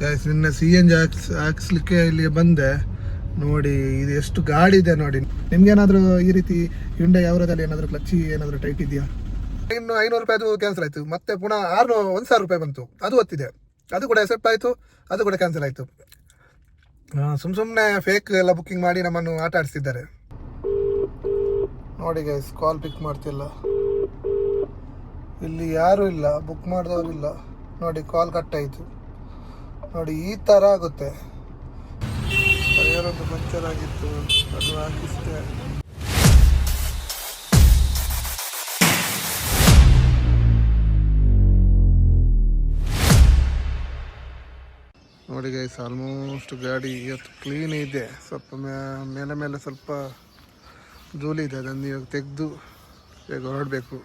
Guys ನಿನ್ನೆ CNG ಹಾಕ್ಸ್ಲಿಕ್ಕೆ ಇಲ್ಲಿ ಬಂದೆ ನೋಡಿ. ಇದು ಎಷ್ಟು ಗಾಡಿ ಇದೆ ನೋಡಿ. ನಿಮ್ಗೇನಾದರೂ ಈ ರೀತಿ ಹಿಂಡೆ ಯಾವ್ರದಲ್ಲಿ ಏನಾದರೂ ಕ್ಲಚ್ಚಿ ಏನಾದರೂ ಟೈಟ್ ಇದೆಯಾ? ಇನ್ನು 500 ರೂಪಾಯಿದು ಕ್ಯಾನ್ಸಲ್ ಆಯಿತು. ಮತ್ತೆ ಪುನಃ 1,000 ರೂಪಾಯಿ ಬಂತು, ಅದು ಒತ್ತಿದೆ, ಅದು ಕೂಡ ಎಕ್ಸೆಪ್ಟ್ ಆಯಿತು, ಅದು ಕೂಡ ಕ್ಯಾನ್ಸಲ್ ಆಯಿತು. ಸುಮ್ಮನೆ ಫೇಕ್ ಎಲ್ಲ ಬುಕ್ಕಿಂಗ್ ಮಾಡಿ ನಮ್ಮನ್ನು ಆಟ ಆಡಿಸ್ತಿದ್ದಾರೆ ನೋಡಿ. ಗೈಸ್ ಕಾಲ್ ಪಿಕ್ ಮಾಡ್ತಿಲ್ಲ, ಇಲ್ಲಿ ಯಾರೂ ಇಲ್ಲ, ಬುಕ್ ಮಾಡಿದವರಿಲ್ಲ ನೋಡಿ. ಕಾಲ್ ಕಟ್ ಆಯಿತು ನೋಡಿ. ಈ ಥರ ಆಗುತ್ತೆ. ಟೈರೊಂದು ಪಂಚರ್ ಆಗಿತ್ತು, ಅದು ಹಾಕಿಸ್ತೆ. ನೋಡಿ ಗೈಸ್, ಆಲ್ಮೋಸ್ಟ್ ಗಾಡಿ ಇವತ್ತು ಕ್ಲೀನ್ ಇದೆ. ಸ್ವಲ್ಪ ಮೇಲೆ ಸ್ವಲ್ಪ ಧೂಳಿ ಇದೆ, ಅದನ್ನು ಇವಾಗ ತೆಗೆದು ಈಗ ಹೊರಡಬೇಕು.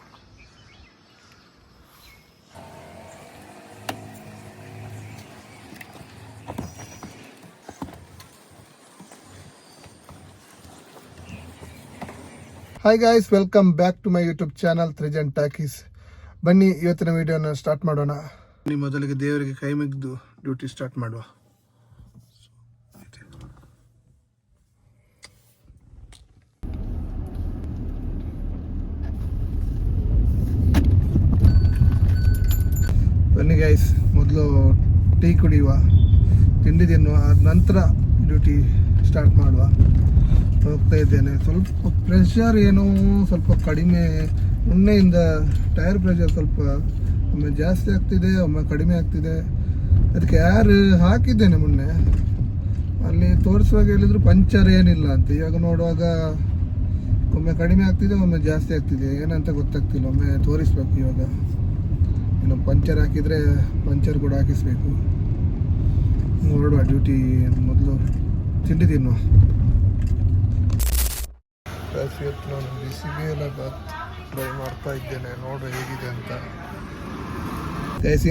Hi guys, welcome back to my YouTube channel Trijan talkies. ಬನ್ನಿ ಇವತ್ತಿನ ವಿಡಿಯೋನ ಸ್ಟಾರ್ಟ್ ಮಾಡೋಣ. ಮೊದಲಿಗೆ ದೇವರಿಗೆ ಕೈ ಮುಗಿದು ಡ್ಯೂಟಿ ಸ್ಟಾರ್ಟ್ ಮಾಡುವ. ಬನ್ನಿ ಗೈಸ್, ಮೊದಲು ಟೀ ಕುಡಿಯುವ, ತಿಂಡಿ ತಿನ್ನುವ, ಅದ ನಂತರ ಡ್ಯೂಟಿ ಸ್ಟಾರ್ಟ್ ಮಾಡುವ. ಹೋಗ್ತಾ ಇದ್ದೇನೆ. ಸ್ವಲ್ಪ ಪ್ರೆಷರ್ ಏನೋ ಸ್ವಲ್ಪ ಕಡಿಮೆ, ಮೊನ್ನೆಯಿಂದ ಟೈರ್ ಪ್ರೆಷರ್ ಸ್ವಲ್ಪ ಒಮ್ಮೆ ಜಾಸ್ತಿ ಆಗ್ತಿದೆ, ಒಮ್ಮೆ ಕಡಿಮೆ ಆಗ್ತಿದೆ. ಅದಕ್ಕೆ ಯಾರು ಹಾಕಿದ್ದೇನೆ ಮೊನ್ನೆ, ಅಲ್ಲಿ ತೋರಿಸುವಾಗ ಹೇಳಿದ್ರು ಪಂಚರ್ ಏನಿಲ್ಲ ಅಂತ. ಇವಾಗ ನೋಡುವಾಗ ಒಮ್ಮೆ ಕಡಿಮೆ ಆಗ್ತಿದೆ, ಒಮ್ಮೆ ಜಾಸ್ತಿ ಆಗ್ತಿದೆ, ಏನಂತ ಗೊತ್ತಾಗ್ತಿಲ್ಲ. ಒಮ್ಮೆ ತೋರಿಸ್ಬೇಕು. ಇವಾಗ ಇನ್ನು ಪಂಚರ್ ಹಾಕಿದರೆ ಪಂಚರ್ ಕೂಡ ಹಾಕಿಸ್ಬೇಕು. ಹೊರಡುವ ಡ್ಯೂಟಿ. ಮೊದಲು ತಿಂಡಿ ತಿನ್ನುವ. ಇವತ್ತು ನಾನು ಬಿಸಿಬೇಳೆ ಬಾತ್ ಟ್ರೈ ಮಾಡ್ತಾ ಇದ್ದೇನೆ, ನೋಡು ಹೇಗಿದೆ ಅಂತ.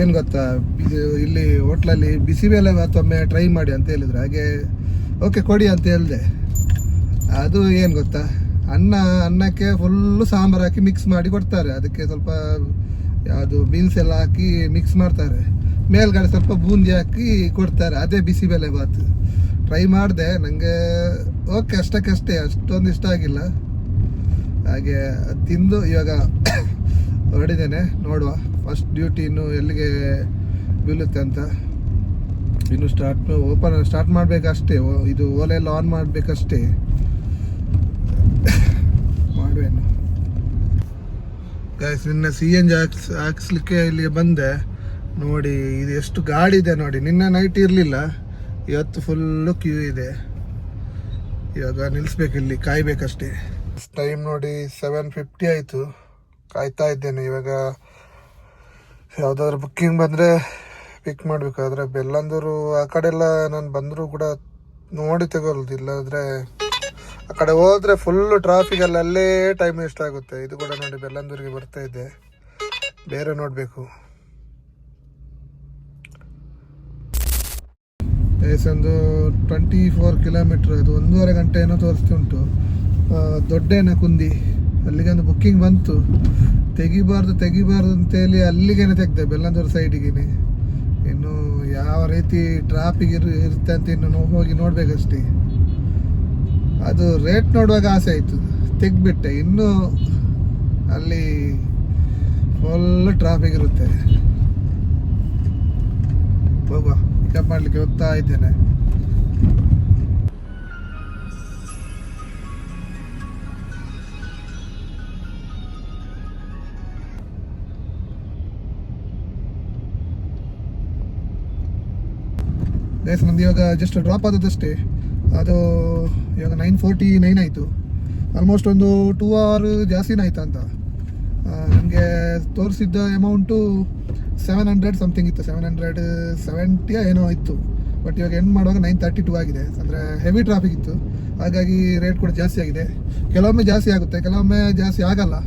ಏನು ಗೊತ್ತಾ, ಇದು ಇಲ್ಲಿ ಹೋಟ್ಲಲ್ಲಿ ಬಿಸಿಬೇಳೆ ಬಾತ್ ಒಮ್ಮೆ ಟ್ರೈ ಮಾಡಿ ಅಂತ ಹೇಳಿದ್ರು. ಹಾಗೆ ಓಕೆ ಕೊಡಿ ಅಂತ ಹೇಳಿದೆ. ಅದು ಏನು ಗೊತ್ತಾ, ಅನ್ನಕ್ಕೆ ಫುಲ್ಲು ಸಾಂಬಾರು ಹಾಕಿ ಮಿಕ್ಸ್ ಮಾಡಿ ಕೊಡ್ತಾರೆ. ಅದಕ್ಕೆ ಸ್ವಲ್ಪ ಯಾವುದು ಬೀನ್ಸ್ ಎಲ್ಲ ಹಾಕಿ ಮಿಕ್ಸ್ ಮಾಡ್ತಾರೆ. ಮೇಲ್ಗಡೆ ಸ್ವಲ್ಪ ಬೂಂದಿ ಹಾಕಿ ಕೊಡ್ತಾರೆ. ಅದೇ ಬಿಸಿಬೇಳೆ ಬಾತ್ ಟ್ರೈ ಮಾಡಿದೆ. ನನಗೆ ಓಕೆ ಅಷ್ಟಕ್ಕಷ್ಟೇ, ಅಷ್ಟೊಂದು ಇಷ್ಟ ಆಗಿಲ್ಲ. ಹಾಗೆ ತಿಂದು ಇವಾಗ ಹೊರಡಿದ್ದೇನೆ. ನೋಡುವ ಫಸ್ಟ್ ಡ್ಯೂಟಿ ಇನ್ನು ಎಲ್ಲಿಗೆ ಬೀಳುತ್ತೆ ಅಂತ. ಇನ್ನು ಸ್ಟಾರ್ಟ್ ಮಾಡಬೇಕಷ್ಟೇ. ಇದು ಓಲೆಲ್ಲ ಆನ್ ಮಾಡಬೇಕಷ್ಟೇ. ಮಾಡುವೇನು ಗೈಸ್. ನಿನ್ನೆ CNG ಹಾಕ್ಸ್ಲಿಕ್ಕೆ ಇಲ್ಲಿ ಬಂದೆ ನೋಡಿ. ಇದು ಎಷ್ಟು ಗಾಡಿ ಇದೆ ನೋಡಿ. ನಿನ್ನೆ ನೈಟ್ ಇರಲಿಲ್ಲ, ಇವತ್ತು ಫುಲ್ಲು ಕ್ಯೂ ಇದೆ. ಇವಾಗ ನಿಲ್ಲಿಸ್ಬೇಕು, ಇಲ್ಲಿ ಕಾಯ್ಬೇಕಷ್ಟೇ. ಟೈಮ್ ನೋಡಿ 7:50 ಆಯಿತು. ಕಾಯ್ತಾ ಇದ್ದೇನೆ. ಇವಾಗ ಯಾವುದಾದ್ರೂ ಬುಕ್ಕಿಂಗ್ ಬಂದರೆ ಪಿಕ್ ಮಾಡಬೇಕು. ಆದರೆ ಬೆಲ್ಲಂದೂರು ಆ ಕಡೆ ಎಲ್ಲ ನಾನು ಬಂದರೂ ಕೂಡ ನೋಡಿ ತಗೊಳ್ಳೋದು. ಇಲ್ಲಾಂದರೆ ಆ ಕಡೆ ಹೋದರೆ ಫುಲ್ಲು ಟ್ರಾಫಿಕಲ್ಲಿ ಅಲ್ಲೇ ಟೈಮ್ ವೇಸ್ಟ್ ಆಗುತ್ತೆ. ಇದು ಕೂಡ ನೋಡಿ ಬೆಲ್ಲಂದೂರಿಗೆ ಬರ್ತಾ ಇದೆ, ಬೇರೆ ನೋಡಬೇಕು. ಒಂದು 24 ಕಿಲೋಮೀಟ್ರ್, ಅದು 1.5 ಗಂಟೆ ಏನೋ ತೋರಿಸ್ತುಂಟು. ದೊಡ್ಡೇನ ಕುಂದಿ ಅಲ್ಲಿಗೆ ಒಂದು ಬುಕ್ಕಿಂಗ್ ಬಂತು. ತೆಗಿಬಾರ್ದು ಅಂತೇಳಿ ಅಲ್ಲಿಗೇನೆ ತೆಗ್ದೆ, ಬೆಲ್ಲಂದೂರು ಸೈಡಿಗೆ. ಇನ್ನು ಯಾವ ರೀತಿ ಟ್ರಾಫಿಕ್ ಇರುತ್ತೆ ಅಂತ ಇನ್ನು ಹೋಗಿ ನೋಡ್ಬೇಕಷ್ಟೇ. ಅದು ರೇಟ್ ನೋಡುವಾಗ ಆಸೆ ಆಯಿತು, ತೆಗ್ಬಿಟ್ಟೆ. ಇನ್ನು ಅಲ್ಲಿ ಫುಲ್ ಟ್ರಾಫಿಕ್ ಇರುತ್ತೆ. ಹೋಗುವ, ಪಿಕಪ್ ಮಾಡಲಿಕ್ಕೆ ಹೋಗ್ತಾ ಇದ್ದೇನೆ. ನಂದು ಇವಾಗ ಜಸ್ಟ್ ಡ್ರಾಪ್ ಆದದಷ್ಟೇ. ಅದು ಇವಾಗ 9:49 ಆಯಿತು. ಆಲ್ಮೋಸ್ಟ್ ಒಂದು 2 hour ಜಾಸ್ತಿನೇ ಆಯ್ತಾ ಅಂತ. ನನಗೆ ತೋರಿಸಿದ್ದ ಅಮೌಂಟು 700 ಸಮಥಿಂಗ್ ಇತ್ತು, 770 ಏನೋ ಇತ್ತು. ಬಟ್ ಇವಾಗ ಎಂಡ್ ಮಾಡುವಾಗ 9:32 ಆಗಿದೆ. ಅಂದರೆ ಹೆವಿ ಟ್ರಾಫಿಕ್ ಇತ್ತು, ಹಾಗಾಗಿ ರೇಟ್ ಕೂಡ ಜಾಸ್ತಿ ಆಗಿದೆ. ಕೆಲವೊಮ್ಮೆ ಜಾಸ್ತಿ ಆಗುತ್ತೆ, ಕೆಲವೊಮ್ಮೆ ಜಾಸ್ತಿ ಆಗಲ್ಲ.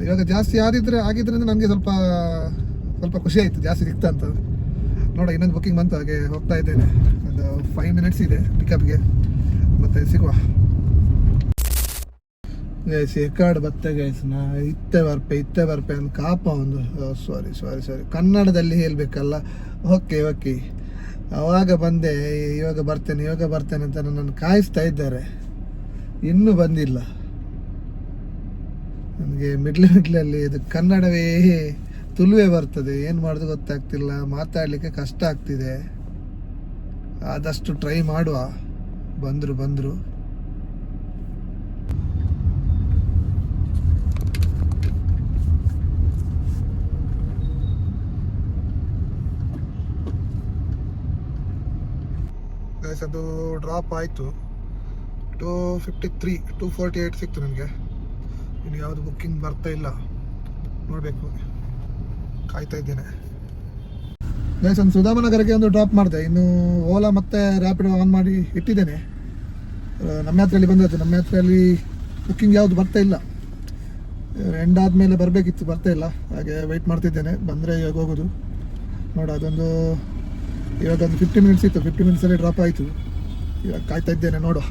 ಇವಾಗ ಜಾಸ್ತಿ ಆಗಿದ್ದರಿಂದ ನನಗೆ ಸ್ವಲ್ಪ ಖುಷಿ ಆಯಿತು, ಜಾಸ್ತಿ ಸಿಕ್ತಾ ಅಂತ. ನೋಡ, ಇನ್ನೊಂದು ಬುಕ್ಕಿಂಗ್ ಬಂತು, ಹಾಗೆ ಹೋಗ್ತಾ ಇದ್ದೇನೆ. ಒಂದು 5 minutes ಇದೆ ಪಿಕಪ್ಗೆ, ಮತ್ತೆ ಸಿಗುವ. ಗೈಸ್ ಕಾರ್ಡ್ ಬತ್ತೆ ಗೈಸ್. ಇತ್ತೆ ಬರ್ಪೆ ಅಂತ ಕಾಪ ಒಂದು ಸಾರಿ ಕನ್ನಡದಲ್ಲಿ ಹೇಳಬೇಕಲ್ಲ. ಓಕೆ ಆವಾಗ ಬಂದೆ, ಇವಾಗ ಬರ್ತೇನೆ ಅಂತ ನನ್ನನ್ನು ಕಾಯಿಸ್ತಾ ಇದ್ದಾರೆ, ಇನ್ನೂ ಬಂದಿಲ್ಲ. ನನಗೆ ಮಿಡ್ಲಲ್ಲಿ ಇದು ಕನ್ನಡವೇ ತುಳುವೇ ಬರ್ತದೆ, ಏನು ಮಾಡೋದು ಗೊತ್ತಾಗ್ತಿಲ್ಲ, ಮಾತಾಡಲಿಕ್ಕೆ ಕಷ್ಟ ಆಗ್ತಿದೆ. ಆದಷ್ಟು ಟ್ರೈ ಮಾಡುವ. ಬಂದರು ಅದು ಡ್ರಾಪ್ ಆಯಿತು. 253 248 ಸಿಕ್ತು ನನಗೆ. ಇನ್ನು ಯಾವುದು ಬುಕ್ಕಿಂಗ್ ಬರ್ತಾ ಇಲ್ಲ, ನೋಡಬೇಕು, ಕಾಯ್ತಾ ಇದ್ದೇನೆ. ಗೈಸ್ ಒಂದು ಸುಧಾಮನಗರಕ್ಕೆ ಒಂದು ಡ್ರಾಪ್ ಮಾಡಿದೆ. ಇನ್ನು ಓಲಾ ಮತ್ತು ರ್ಯಾಪಿಡ್ ಆನ್ ಮಾಡಿ ಇಟ್ಟಿದ್ದೇನೆ. ನಮ್ಮ ಯಾತ್ರೆಯಲ್ಲಿ ಬಂದದ್ದು. ನಮ್ಮ ಯಾತ್ರೆಯಲ್ಲಿ ಬುಕ್ಕಿಂಗ್ ಯಾವುದು ಬರ್ತಾ ಇಲ್ಲ, ಎಂಡ್ ಆದಮೇಲೆ ಬರಬೇಕಿತ್ತು, ಬರ್ತಾ ಇಲ್ಲ. ಹಾಗೆ ವೆಯ್ಟ್ ಮಾಡ್ತಿದ್ದೇನೆ, ಬಂದರೆ ಇವಾಗ ಹೋಗೋದು. ಅದೊಂದು ಇವಾಗ ಒಂದು 50 ಮಿನಿಟ್ಸ್ ಇತ್ತು, 50 ಮಿನಿಟ್ಸಲ್ಲಿ ಡ್ರಾಪ್ ಆಯಿತು. ಇವಾಗ ಕಾಯ್ತಾ ಇದ್ದೇನೆ, ನೋಡುವ.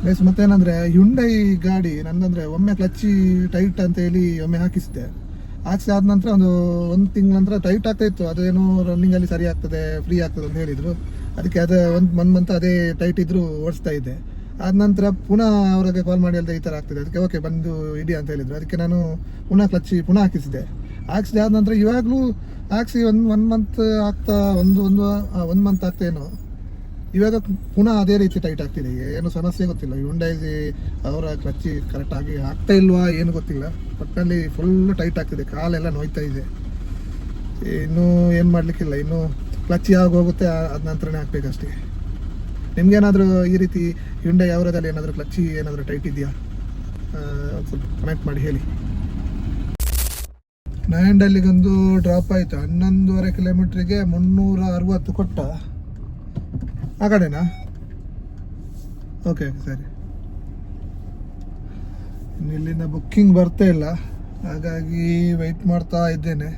ಗೈಸ್ ಮತ್ತೇನಂದರೆ ಹ್ಯುಂಡೈ ಗಾಡಿ ನಂದಂದರೆ ಒಮ್ಮೆ ಕ್ಲಚ್ಚಿ ಟೈಟ್ ಅಂತ ಹೇಳಿ ಒಮ್ಮೆ ಹಾಕಿಸಿದೆ. ಆದ ನಂತರ ಒಂದು ತಿಂಗಳ ನಂತರ ಟೈಟ್ ಆಗ್ತಾ ಇತ್ತು. ಅದೇನೋ ರನ್ನಿಂಗಲ್ಲಿ ಸರಿ ಆಗ್ತದೆ, ಫ್ರೀ ಆಗ್ತದೆ ಅಂತ ಹೇಳಿದರು. ಅದಕ್ಕೆ ಅದು ಒಂದು ಮಂತ್ ಅದೇ ಟೈಟ್ ಇದ್ದರೂ ಓಡಿಸ್ತಾ ಇದ್ದೆ. ಆದ ನಂತರ ಪುನಃ ಅವರಿಗೆ ಕಾಲ್ ಮಾಡಿ ಅಲ್ಲದೆ ಈ ಥರ ಆಗ್ತದೆ, ಅದಕ್ಕೆ ಓಕೆ ಬಂದು ಇಡಿ ಅಂತ ಹೇಳಿದರು. ಅದಕ್ಕೆ ನಾನು ಪುನಃ ಕ್ಲಚ್ಚಿ ಪುನಃ ಹಾಕಿಸಿದೆ ಆದ ನಂತರ ಇವಾಗಲೂ ಹಾಕ್ಸಿ ಒಂದು ಮಂತ್ ಆಗ್ತಾ ಒಂದು ಮಂತ್ ಆಗ್ತಾ ಏನೋ, ಇವಾಗ ಪುನಃ ಅದೇ ರೀತಿ ಟೈಟ್ ಆಗ್ತಿದೆ. ಏನು ಸಮಸ್ಯೆ ಗೊತ್ತಿಲ್ಲ, ಹ್ಯುಂಡೈ ಅವರ ಕ್ಲಚ್ಚಿ ಕರೆಕ್ಟಾಗಿ ಆಗ್ತಾ ಇಲ್ವಾ ಏನು ಗೊತ್ತಿಲ್ಲ, ಒಟ್ಟಿನಲ್ಲಿ ಫುಲ್ ಟೈಟ್ ಆಗ್ತಿದೆ, ಕಾಲೆಲ್ಲ ನೋಯ್ತಾ ಇದೆ. ಇನ್ನೂ ಏನು ಮಾಡಲಿಕ್ಕಿಲ್ಲ, ಇನ್ನೂ ಕ್ಲಚ್ಚಿ ಯಾವಾಗ ಹೋಗುತ್ತೆ ಅದ ನಂತರನೇ ಹಾಕ್ಬೇಕಷ್ಟೇ. ನಿಮ್ಗೇನಾದರೂ ಈ ರೀತಿ ಹ್ಯುಂಡೈ ಅವರದಲ್ಲಿ ಏನಾದರೂ ಕ್ಲಚ್ಚಿ ಏನಾದರೂ ಟೈಟ್ ಇದೆಯಾ? ಸ್ವಲ್ಪ ಕಮೆಂಟ್ ಮಾಡಿ ಹೇಳಿ. ನಯಂಡಲ್ಲಿಗೊಂದು ಡ್ರಾಪ್ ಆಯಿತು. 11.5 ಕಿಲೋಮೀಟ್ರಿಗೆ 360 ಕೊಟ್ಟ. ಆ ಕಡೆನಾ? ಓಕೆ ಸರಿ. ಇಲ್ಲಿಂದ ಬುಕ್ಕಿಂಗ್ ಬರ್ತಾ ಇಲ್ಲ, ಹಾಗಾಗಿ ವೆಯ್ಟ್ ಮಾಡ್ತಾ ಇದ್ದೇನೆ.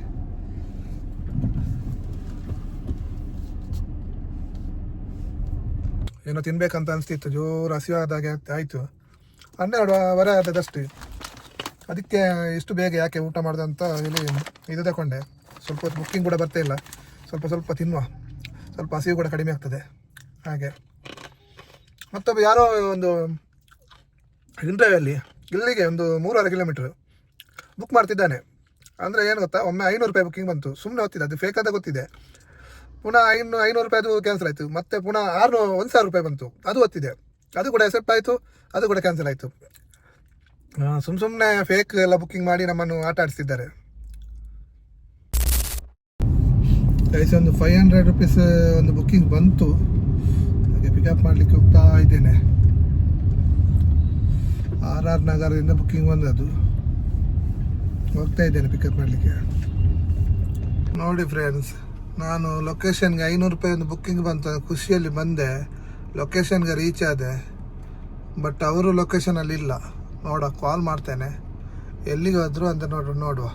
ಏನೋ ತಿನ್ಬೇಕಂತ ಅನಿಸ್ತಿತ್ತು, ಜೋರು ಹಸಿವಾದಾಗೆ ಆಯಿತು. 12:15 ಆದದಷ್ಟೇ. ಅದಕ್ಕೆ ಇಷ್ಟು ಬೇಗ ಯಾಕೆ ಊಟ ಮಾಡ್ದೆ ಅಂತ ಹೇಳಿ ಇದು ತಗೊಂಡೆ. ಸ್ವಲ್ಪ ಹೊತ್ತು ಬುಕ್ಕಿಂಗ್ ಕೂಡ ಬರ್ತಾ ಇಲ್ಲ, ಸ್ವಲ್ಪ ತಿನ್ನುವ, ಸ್ವಲ್ಪ ಹಸಿವು ಕೂಡ ಕಡಿಮೆ ಆಗ್ತದೆ. ಹಾಗೆ ಮತ್ತೊಬ್ಬ ಯಾರೋ ಒಂದು ಇಂಟರ್ವ್ಯೂಲ್ಲಿ ಇಲ್ಲಿಗೆ ಒಂದು 3.5 ಕಿಲೋಮೀಟ್ರ್ ಬುಕ್ ಮಾಡ್ತಿದ್ದಾನೆ. ಅಂದರೆ ಏನು ಗೊತ್ತಾ, ಒಮ್ಮೆ 500 ರೂಪಾಯಿ ಬುಕ್ಕಿಂಗ್ ಬಂತು, ಸುಮ್ಮನೆ ಹೊತ್ತಿದೆ, ಅದು ಫೇಕ್ ಅಂತ ಗೊತ್ತಿದೆ. ಪುನಃ 500 ರೂಪಾಯಿದು ಕ್ಯಾನ್ಸಲ್ ಆಯಿತು. ಮತ್ತೆ ಪುನಃ 1,000 ರೂಪಾಯಿ ಬಂತು, ಅದು ಹೊತ್ತಿದೆ, ಅದು ಕೂಡ ಎಕ್ಸೆಪ್ಟ್ ಆಯಿತು, ಅದು ಕೂಡ ಕ್ಯಾನ್ಸಲ್ ಆಯಿತು. ಸುಮ್ಮನೆ ಫೇಕ್ ಎಲ್ಲ ಬುಕ್ಕಿಂಗ್ ಮಾಡಿ ನಮ್ಮನ್ನು ಆಟ ಆಡಿಸ್ತಿದ್ದಾರೆ. ಒಂದು 500 ರೂಪೀಸ್ ಒಂದು ಬುಕ್ಕಿಂಗ್ ಬಂತು, ಹಾಗೆ ಪಿಕಪ್ ಮಾಡಲಿಕ್ಕೆ ಹೋಗ್ತಾ ಇದ್ದೇನೆ. RR ನಗರದಿಂದ ಬುಕ್ಕಿಂಗ್ ಬಂದದ್ದು, ಹೋಗ್ತಾ ಇದ್ದೇನೆ ಪಿಕಪ್ ಮಾಡಲಿಕ್ಕೆ. ನೋಡಿ ಫ್ರೆಂಡ್ಸ್, ನಾನು ಲೊಕೇಶನ್ಗೆ 500 ರೂಪಾಯಿ ಒಂದು ಬುಕ್ಕಿಂಗ್ ಬಂತು, ಖುಷಿಯಲ್ಲಿ ಬಂದೆ, ಲೊಕೇಶನ್ಗೆ ರೀಚ್ ಆದೆ. ಬಟ್ ಅವರು ಲೊಕೇಶನಲ್ಲಿ ಇಲ್ಲ. ನೋಡುವ, ಕಾಲ್ ಮಾಡ್ತೇನೆ, ಎಲ್ಲಿಗೆ ಹೋದ್ರು ಅಂತ ನೋಡುವ.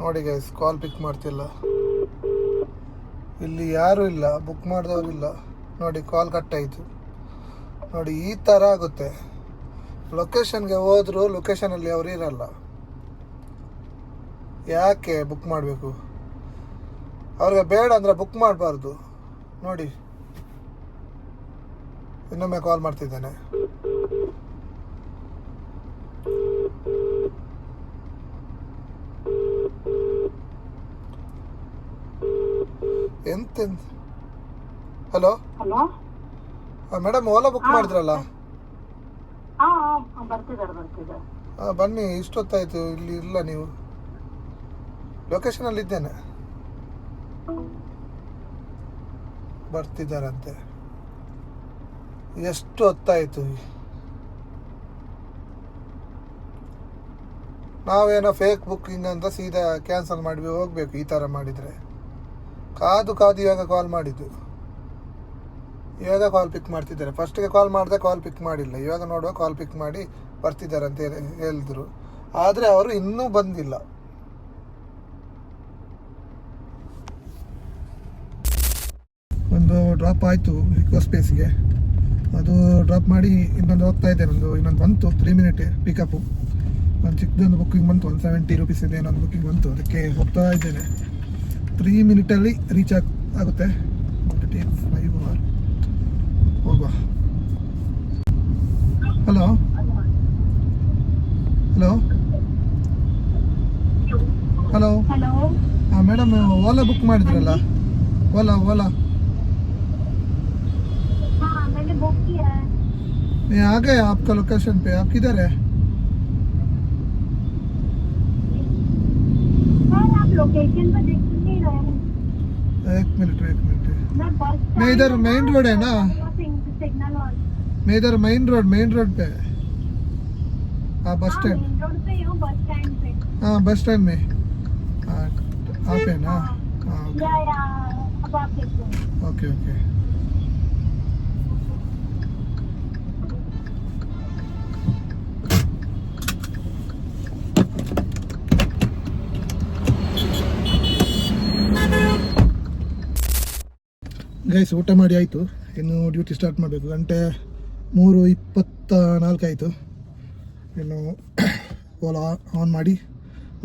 ನೋಡಿ ಗೈಸ್, ಕಾಲ್ ಪಿಕ್ ಮಾಡ್ತಿಲ್ಲ, ಇಲ್ಲಿ ಯಾರೂ ಇಲ್ಲ, ಬುಕ್ ಮಾಡಿದವರಿಲ್ಲ. ನೋಡಿ ಕಾಲ್ ಕಟ್ ಆಯಿತು. ನೋಡಿ ಈ ಥರ ಆಗುತ್ತೆ. ಲೊಕೇಶನ್ಗೆ ಹೋದರೂ ಲೊಕೇಶನಲ್ಲಿ ಅವರು ಇರಲ್ಲ. ಯಾಕೆ ಬುಕ್ ಮಾಡಬೇಕು? ಅವ್ರಿಗೆ ಬೇಡ ಅಂದರೆ ಬುಕ್ ಮಾಡಬಾರ್ದು. ನೋಡಿ, ಇನ್ನೊಮ್ಮೆ ಕಾಲ್ ಮಾಡ್ತಿದ್ದೇನೆ. ಎಂತೆಂತ? ಹಲೋ ಮೇಡಮ್, ಓಲಾ ಬುಕ್ ಮಾಡಿದ್ರಲ್ಲ? ಬನ್ನಿ, ಇಷ್ಟೊತ್ತಾಯ್ತು, ಇಲ್ಲಿ ಇಲ್ಲ ನೀವು. ಲೊಕೇಶನಲ್ಲಿ ಇದ್ದೇನೆ, ಬರ್ತಿದ್ದಾರಂತೆ. ಎಷ್ಟು ಹೊತ್ತಾಯಿತು? ನಾವೇನೋ ಫೇಕ್ ಬುಕ್ಕಿಂಗ್ ಅಂತ ಸೀದಾ ಕ್ಯಾನ್ಸಲ್ ಮಾಡಿ ಹೋಗ್ಬೇಕು. ಈ ಥರ ಮಾಡಿದರೆ ಕಾದು ಇವಾಗ ಕಾಲ್ ಮಾಡಿದ್ದು, ಇವಾಗ ಕಾಲ್ ಪಿಕ್ ಮಾಡ್ತಿದ್ದಾರೆ. ಫಸ್ಟಿಗೆ ಕಾಲ್ ಮಾಡಿದೆ, ಕಾಲ್ ಪಿಕ್ ಮಾಡಿಲ್ಲ. ಇವಾಗ ನೋಡುವ, ಕಾಲ್ ಪಿಕ್ ಮಾಡಿ ಬರ್ತಿದ್ದಾರೆ ಅಂತ ಹೇಳಿದರು. ಆದರೆ ಅವರು ಇನ್ನೂ ಬಂದಿಲ್ಲ. ಒಂದು ಡ್ರಾಪ್ ಆಯಿತು ಇಕೋ ಸ್ಪೇಸ್ಗೆ. ಅದು ಡ್ರಾಪ್ ಮಾಡಿ ಇನ್ನೊಂದು ಹೋಗ್ತಾ ಇದ್ದೇನೆ. ಇನ್ನೊಂದು ಬಂತು 3 ಮಿನಿಟ್ ಪಿಕಪ್ಪು. ಒಂದು ಚಿಕ್ಕದೊಂದು ಬುಕ್ಕಿಂಗ್ ಬಂತು, 170 ರುಪೀಸ್ ಇದೆ ಇನ್ನೊಂದು ಬುಕ್ಕಿಂಗ್ ಬಂತು. ಅದಕ್ಕೆ ಹೋಗ್ತಾ ಇದ್ದೇನೆ. 3 ಮಿನಿಟಲ್ಲಿ ರೀಚ್ ಆಗುತ್ತೆ. 5 ಅವರ್ ಹೋಗುವ. ಹಲೋ ಹಲೋ ಹಲೋ हाँ मैडम, ओला बुक ಮಾಡಿದ್ರಲ್ಲ? ओला हाँ मैंने बुक किया है। मैं आ गया आपका लोकेशन पे. आप किधर है? सर आप लोकेशन पर देख नहीं रहे हैं। एक मिनट मैं इधर मेन रोड है ना? सिग्नल और मैं इधर मेन रोड पे. हाँ बस स्टैंड. मेन रोड पे हूँ, बस स्टैंड पे। हाँ बस स्टैंड में. हाँ आप है ना? हाँ या अब आप देखो। Okay okay. ಗೈಸ್, ಊಟ ಮಾಡಿ ಆಯಿತು. ಇನ್ನು ಡ್ಯೂಟಿ ಸ್ಟಾರ್ಟ್ ಮಾಡಬೇಕು. ಗಂಟೆ 3:24 ಆಯಿತು. ಇನ್ನು ಓಲಾ ಆನ್ ಮಾಡಿ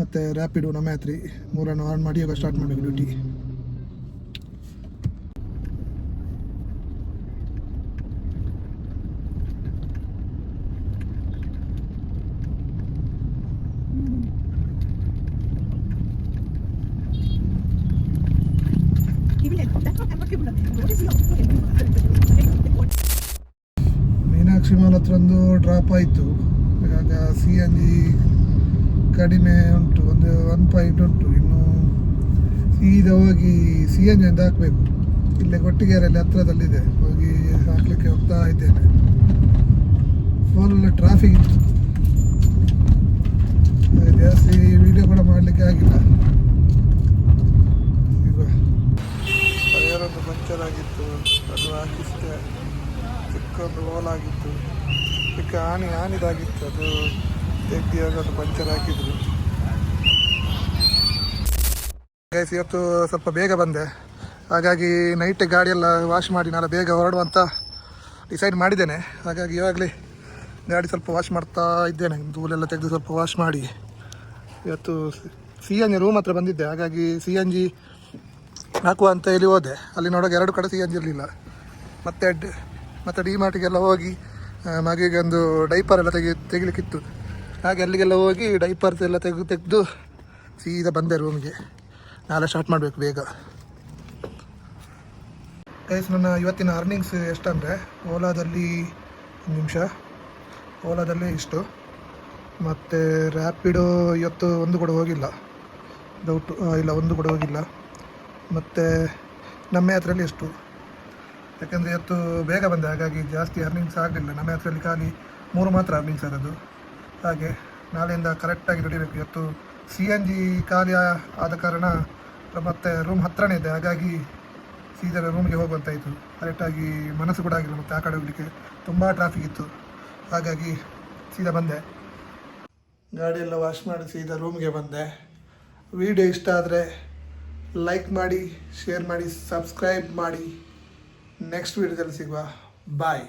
ಮತ್ತು ರ್ಯಾಪಿಡು, ನಮ್ಮ ಯಾತ್ರಿ ಮೂರನ್ನು ಆನ್ ಮಾಡಿ ಇವಾಗ ಸ್ಟಾರ್ಟ್ ಮಾಡಬೇಕು ಡ್ಯೂಟಿ. ಮೀನಾಕ್ಷಿ ಮಾಲ್ ಹತ್ರ ಒಂದು ಡ್ರಾಪ್ ಆಯಿತು. ಇವಾಗ CNG ಕಡಿಮೆ ಉಂಟು, ಒಂದು 1 ಪಾಯಿಂಟ್ ಉಂಟು. ಇನ್ನು ಸೀದಾ ಹೋಗಿ CNG ಅಂತ ಹಾಕಬೇಕು. ಇಲ್ಲೇ ಕೊಟ್ಟಿಗೆರೆಯಲ್ಲಿ ಹತ್ರದಲ್ಲಿದೆ, ಹೋಗಿ ಹಾಕಲಿಕ್ಕೆ ಹೋಗ್ತಾ ಇದ್ದೇನೆ. ಫುಲ್ ಟ್ರಾಫಿಕ್ ಇತ್ತು, ಜಾಸ್ತಿ ವಿಡಿಯೋ ಕೂಡ ಮಾಡಲಿಕ್ಕೆ ಆಗಿಲ್ಲ. ಈಗ ಟಯರೊಂದು ಪಂಚರ್ ಆಗಿತ್ತು, ಅದು ಹಾಕಿಸಿದೆ. ಚಿಕ್ಕಒಂದು ಹೋಲಾಗಿತ್ತು, ಚಿಕ್ಕ ಆನಿದಾಗಿತ್ತು. ಅದು ತೆಗ್ದಿಯಾಗ ಅದು ಪಂಚರ್ ಹಾಕಿದ್ರು. ಗೈಸ್, ಇವತ್ತು ಸ್ವಲ್ಪ ಬೇಗ ಬಂದೆ, ಹಾಗಾಗಿ ನೈಟ್ ಗಾಡಿಯೆಲ್ಲ ವಾಶ್ ಮಾಡಿ ನಾಳೆ ಬೇಗ ಹೊರಡುವಂತ ಡಿಸೈಡ್ ಮಾಡಿದ್ದೇನೆ. ಹಾಗಾಗಿ ಇವಾಗಲೇ ಗಾಡಿ ಸ್ವಲ್ಪ ವಾಶ್ ಮಾಡ್ತಾ ಇದ್ದೇನೆ. ಧೂಳೆಲ್ಲ ತೆಗೆದು ಸ್ವಲ್ಪ ವಾಶ್ ಮಾಡಿ. ಇವತ್ತು CNG ರೂಮ್ ಹತ್ರ ಬಂದಿದ್ದೆ, ಹಾಗಾಗಿ CNG ಹಾಕುವ ಅಂತ ಹೇಳಿ ಹೋದೆ. ಅಲ್ಲಿ ನೋಡೋಕೆ 2 ಕಡೆ CNG ಇರಲಿಲ್ಲ. ಮತ್ತೆ ಡಿಮಾರ್ಟಿಗೆಲ್ಲ ಹೋಗಿ ಮಗಿಗೆ ಒಂದು ಡೈಪರ್ ಎಲ್ಲ ತೆಗಿಲಿಕ್ಕಿತ್ತು. ಹಾಗೆ ಅಲ್ಲಿಗೆಲ್ಲ ಹೋಗಿ ಡೈಪರ್ಸ್ ಎಲ್ಲ ತೆಗೆದು ಸೀದಾ ಬಂದೆ ರೂಮ್ಗೆ. ನಾಳೆ ಸ್ಟಾರ್ಟ್ ಮಾಡಬೇಕು ಬೇಗ. ಗೈಸ್, ನನ್ನ ಇವತ್ತಿನ ಅರ್ನಿಂಗ್ಸ್ ಎಷ್ಟಂದರೆ, ಓಲಾದಲ್ಲಿ 1 ನಿಮಿಷ, ಓಲಾದಲ್ಲಿ ಇಷ್ಟು. ಮತ್ತು ರ್ಯಾಪಿಡೋ ಇವತ್ತು ಒಂದು ಕೂಡ ಹೋಗಿಲ್ಲ, ಡೌಟು ಇಲ್ಲ, ಒಂದು ಕೂಡ ಹೋಗಿಲ್ಲ. ಮತ್ತು ನಮ್ಮ ಯಾತ್ರೆಯಲ್ಲಿ ಎಷ್ಟು, ಯಾಕೆಂದರೆ ಇವತ್ತು ಬೇಗ ಬಂದೆ, ಹಾಗಾಗಿ ಜಾಸ್ತಿ ಅರ್ನಿಂಗ್ಸ್ ಆಗಲಿಲ್ಲ. ನಮ್ಮ ಯಾತ್ರೆಯಲ್ಲಿ ಖಾಲಿ 3 ಮಾತ್ರ ಅರ್ನಿಂಗ್ಸ್ ಆಗೋದು. ಹಾಗೆ ನಾಳೆಯಿಂದ ಕರೆಕ್ಟಾಗಿ ದುಡಿಬೇಕು. ಇವತ್ತು CNG ಖಾಲಿ ಆದ ಕಾರಣ ಮತ್ತು ರೂಮ್ ಹತ್ರನೇ ಇದೆ, ಹಾಗಾಗಿ ಸೀದಾ ರೂಮ್ಗೆ ಹೋಗುವಂತಾಯಿತು. ಕರೆಕ್ಟಾಗಿ ಮನಸ್ಸು ಕೂಡ ಆಗಿಲ್ಲ, ಮತ್ತು ಆ ಕಡೆ ಹೋಗಲಿಕ್ಕೆ ತುಂಬ ಟ್ರಾಫಿಕ್ ಇತ್ತು. ಹಾಗಾಗಿ ಸೀದಾ ಬಂದೆ. ಗಾಡಿಯೆಲ್ಲ ವಾಶ್ ಮಾಡಿ ಸೀದಾ ರೂಮ್ಗೆ ಬಂದೆ. ವಿಡಿಯೋ ಇಷ್ಟ ಆದರೆ ಲೈಕ್ ಮಾಡಿ, ಶೇರ್ ಮಾಡಿ, ಸಬ್ಸ್ಕ್ರೈಬ್ ಮಾಡಿ. ನೆಕ್ಸ್ಟ್ ವಿಡಿಯೋದಲ್ಲಿ ಸಿಗುವ. ಬಾಯ್.